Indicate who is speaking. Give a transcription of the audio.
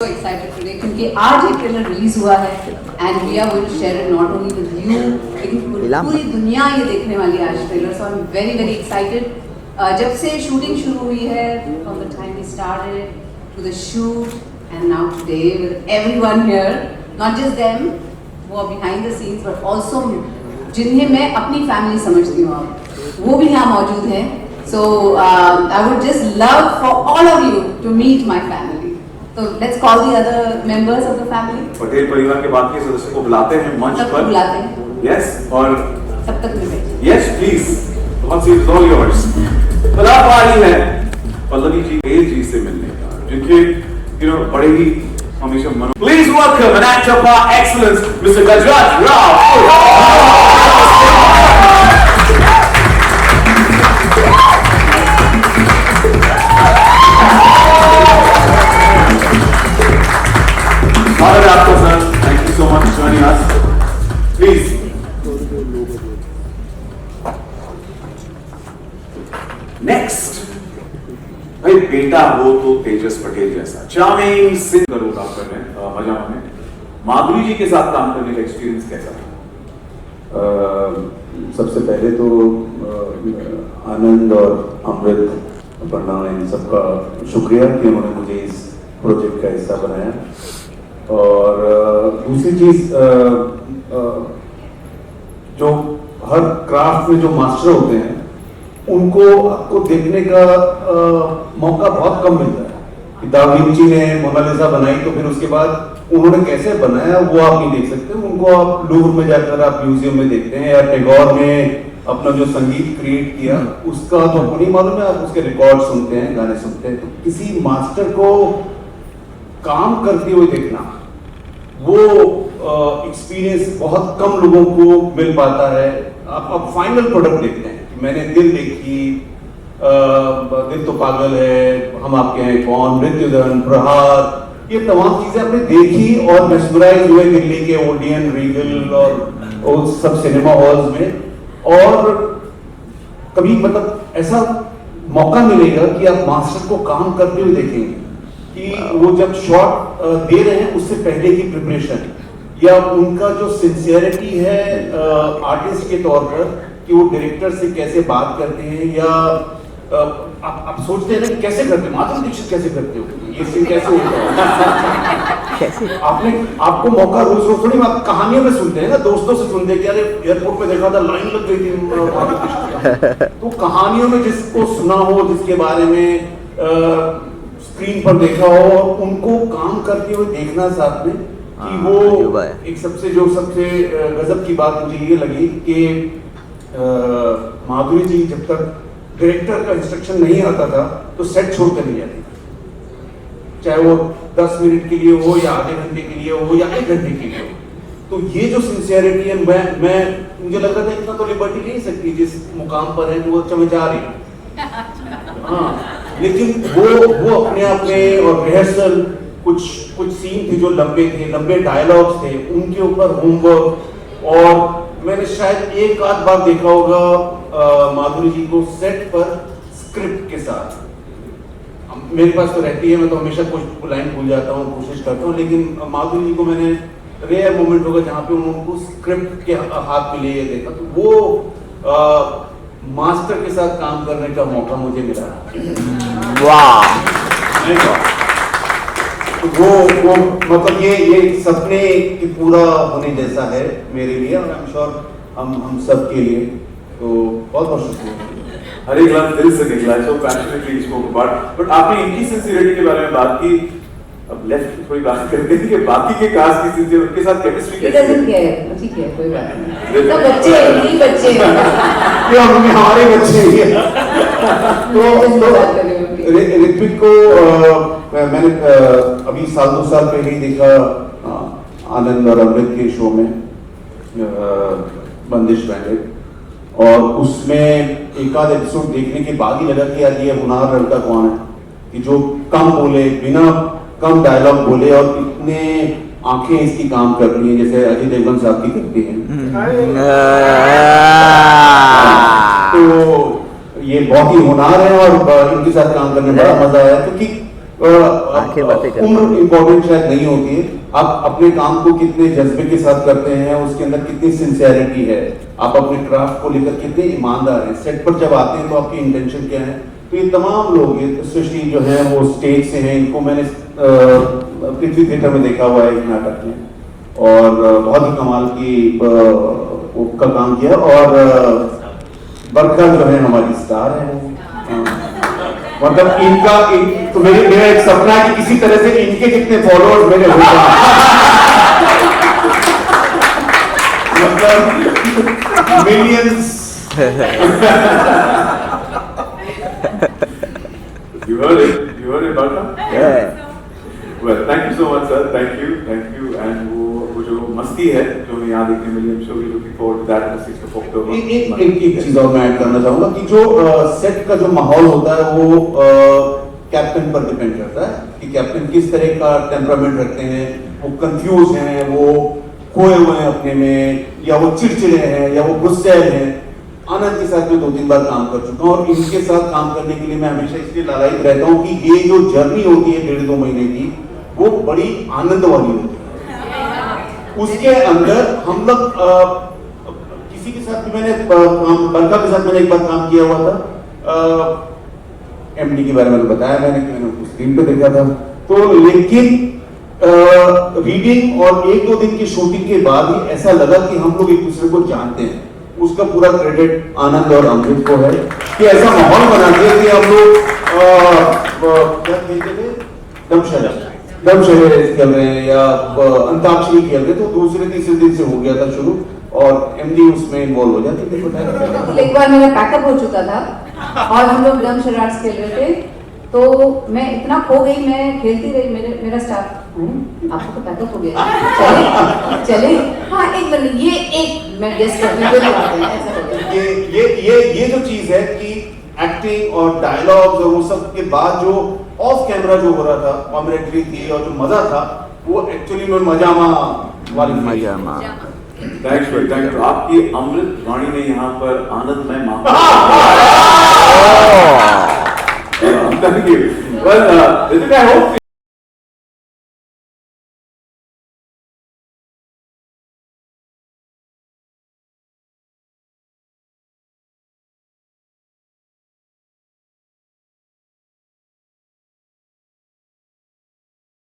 Speaker 1: So excited today क्योंकि आज एक ट्रेलर रिलीज हुआ है and we are going to share it not only with you लेकिन पूरी दुनिया ये देखने वाली है आज trailer. So I am very very excited. जब से शूटिंग शुरू हुई है from the time we started to the shoot and now today with everyone here, not just them वो behind the scenes but also जिन्हें मैं अपनी फैमिली समझती हूँ अब वो भी यहाँ मौजूद हैं. So I would just love for all of you to meet my family. So let's call the other members of the family.
Speaker 2: Patel परिवार के बाकी सदस्यों को बुलाते हैं मंच पर.
Speaker 1: बुलाते हैं.
Speaker 2: Yes और
Speaker 1: सब तक मिले.
Speaker 2: Yes please. One seat is all yours. परापारी है पल्लवी जी पटेल जी से मिलने का, जिनके बड़े ही हमेशा मन. Please welcome an actor par excellence, Mr. Gajraj Rao. आपको sir, thank you so much for joining us. Please. Next भाई बेटा हो तो तेजस पटेल जैसा चार्मिंग सिंह का रोल आप कर रहे हैं मजा में. माधुरी जी के साथ काम करने का एक्सपीरियंस कैसा था?
Speaker 3: सबसे पहले तो आनंद और अमृत पढ़ना इन सबका शुक्रिया कि उन्होंने मुझे इस प्रोजेक्ट का हिस्सा बनाया. और दूसरी चीज जो हर क्राफ्ट में जो मास्टर होते हैं उनको आपको देखने का मौका बहुत कम मिलता है. दा विंची ने मोनालिसा बनाई तो फिर उसके बाद उन्होंने कैसे बनाया वो आप नहीं देख सकते. उनको आप लूव्र में जाकर आप म्यूजियम में देखते हैं या टैगोर ने अपना जो संगीत क्रिएट किया उसका तो आपको नहीं मालूम है. आप उसके रिकॉर्ड सुनते हैं, गाने सुनते हैं. तो किसी मास्टर को काम करते हुए देखना वो एक्सपीरियंस बहुत कम लोगों को मिल पाता है. आप फाइनल प्रोडक्ट देखते हैं. मैंने दिल देखी, दिल तो पागल है, हम आपके हैं कौन, मृत्युदंड, प्रहार, ये तमाम चीजें आपने देखी और मेस्मराइज हुए दिल्ली के ओडियन, रीगल और सब सिनेमा हॉल्स में. और कभी मतलब ऐसा मौका मिलेगा कि आप मास्टर को काम करते हुए देखेंगे कि वो जब शॉट दे रहे हैं उससे पहले की प्रिपरेशन या उनका जो सिंसियरिटी है आर्टिस्ट के तौर पर कि वो डायरेक्टर से कैसे बात करते हैं या आप सोचते हैं ना कैसे करते हैं, माधुरी दीक्षित कैसे करते हो, ये सीन कैसे होता है. आपको मौका रोज रोज थोड़ी आप कहानियों में सुनते हैं ना, दोस्तों से सुनते हैं कि अरे एयरपोर्ट में देखा था लाइन लग गई थी माधुरी दीक्षित. तो कहानियों में जिसको सुना हो, जिसके बारे में स्क्रीन पर देखा हो और उनको काम करते हुए देखना साथ में कि वो एक सबसे गजब की बात मुझे ये लगी कि माधुरी जी जब तक डायरेक्टर का इंस्ट्रक्शन नहीं आता था तो सेट छोड़कर नहीं जाती, चाहे वो 10 मिनट के लिए हो या आधे घंटे के लिए हो या 1 घंटे के लिए हो. तो ये जो सिंसियरिटी है मैं मुझे लग रहा था इतना तो लिबर्टी नहीं सकती जिस मुकाम पर है वो अच्छा जा रही है. हाँ, लेकिन वो अपने आप में और रिहर्सल कुछ सीन थे जो लंबे डायलॉग्स थे, उनके ऊपर होमवर्क. और मैंने शायद एक आध बार देखा होगा माधुरी जी को सेट पर स्क्रिप्ट के साथ. मेरे पास तो रहती है, मैं तो हमेशा कुछ लाइन भूल जाता हूँ, कोशिश करता हूँ, लेकिन माधुरी जी को मैंने रेयर मोमेंट होगा जहाँ पे उनको स्क्रिप्ट के हाथ में लिए देखा. तो वो मास्टर के साथ काम करने का मौका मुझे मिला. वाह. वो मतलब ये सपने की पूरा होने जैसा है मेरे लिए और आई एम श्योर हम सब के लिए. तो बहुत बहुत शुक्रिया.
Speaker 2: हर एक लफ्ज दिल से निकला है, so passionately spoke about. But आपने इनकी सिंसियरिटी के बारे में बात की. अब लेफ्ट की थोड़ी बात करते हैं कि बाकी के कास्ट की सिंसियर उनके साथ केमिस्ट्री कैसी है?
Speaker 1: ठीक है, कोई बात नहीं. सब बच्चे हैं, बच्चे हैं.
Speaker 3: ये हमारे बच्चे हैं. तो ऋत्विक को मैंने अभी 1-2 साल पहले ही देखा आनंद और अमृत के शो में बंदिश बैंडेड, और उसमें एक आध एपिसोड देखने के बाद ही लगा कि यार ये होनहार लड़का कौन है कि जो कम बोले, बिना कम डायलॉग बोले और इतने आंखें इसकी काम कर रही हैं जैसे अजय देवगन साहब की करती हैं. तो ये बहुत ही होनहार है और इनके साथ काम करने में बड़ा मजा आया क्योंकि
Speaker 4: आंखें बातें करती हैं।
Speaker 3: उम्र इम्पोर्टेंट शायद नहीं होती है, आप अपने काम को कितने जज्बे के साथ करते हैं, उसके अंदर कितनी सिंसियरिटी है, आप अपने क्राफ्ट को लेकर कितने ईमानदार हैं, सेट पर जब आते हैं तो आपकी इंटेंशन क्या है। तो ये तमाम लोग, ये स्पेशली जो है वो स्टेज से हैं, इनको मैंने पृथ्वी थिएटर में देखा हुआ है एक नाटक में, और बहुत ही कमाल की का काम किया। और बरखा जो है हमारी स्टार है, मतलब तो मेरा एक सपना है कि किसी तरह से इनके जितने फॉलोअर्स मेरे हो जाएं। मतलब millions.
Speaker 2: You heard it, Barka?
Speaker 4: Yeah.
Speaker 2: Well, thank you so much, sir. Thank you. And वो जो मस्ती है जो हमें यहाँ देखने मिली, I'm sure we're looking forward to that on the 6th of October.
Speaker 3: एक चीज और मैं ऐड करना चाहूंगा कि जो सेट का जो माहौल होता है वो कैप्टन पर डिपेंड करता है कि कैप्टन किस तरह का टेम्परामेंट रखते हैं, वो कंफ्यूज हैं, वो खोए हुए हैं अपने में, या वो चिड़चिड़े हैं, या वो गुस्से हैं। आनंद के साथ मैं 2-3 बार काम कर चुका हूँ, और इनके साथ काम करने के लिए मैं हमेशा इसलिए लालायित रहता हूँ कि ये जो जर्नी होती है 1.5-2 महीने की, वो बड़ी आनंद वाली होती है। उसके अंदर हम लोग किसी के साथ भी मैंने बरका के साथ मैंने एक बार काम किया हुआ था, एमडी के बारे में बताया मैंने कि मैंने उसको स्क्रीन पे देखा था, तो लेकिन रीडिंग और 1-2 दिन की शूटिंग के बाद ही ऐसा लगा कि हम लोग एक दूसरे को जानते हैं। उसका पूरा क्रेडिट आनंद और अमृत को है कि ऐसा माहौल बना दिया कि हम लोग क्या खेलते थे, दमशराज खेल रहे हैं या अंताक्षरी खेल रहे, तो दूसरे-तीसरे दिन से हो गया था शुरू, और एमडी उसमें इन्वॉल्व हो जाते थे।
Speaker 1: एक बार मेरा पैकअप हो चुका था और हम लोग ड्रम शरार्ट्स खेल रहे थे, तो मैं इतना खो गई, मैं खेलती रही, मेरा स्टाफ आपको तो पैकअप हो गया, चले हाँ एक मिनट, ये एक मैं गेस करती हूँ।
Speaker 3: ये जो चीज है कि एक्टिंग और डायलॉग्स और वो सब के बाद जो ऑफ कैमरा जो हो रहा था, कॉमेंट्री थी और जो मजा था, वो एक्चुअली में मजामा वाली
Speaker 4: मजामा।
Speaker 2: Thanks, आपकी अमृत वाणी ने यहाँ पर आनंदमय माहौल। Thank you. Well, I hope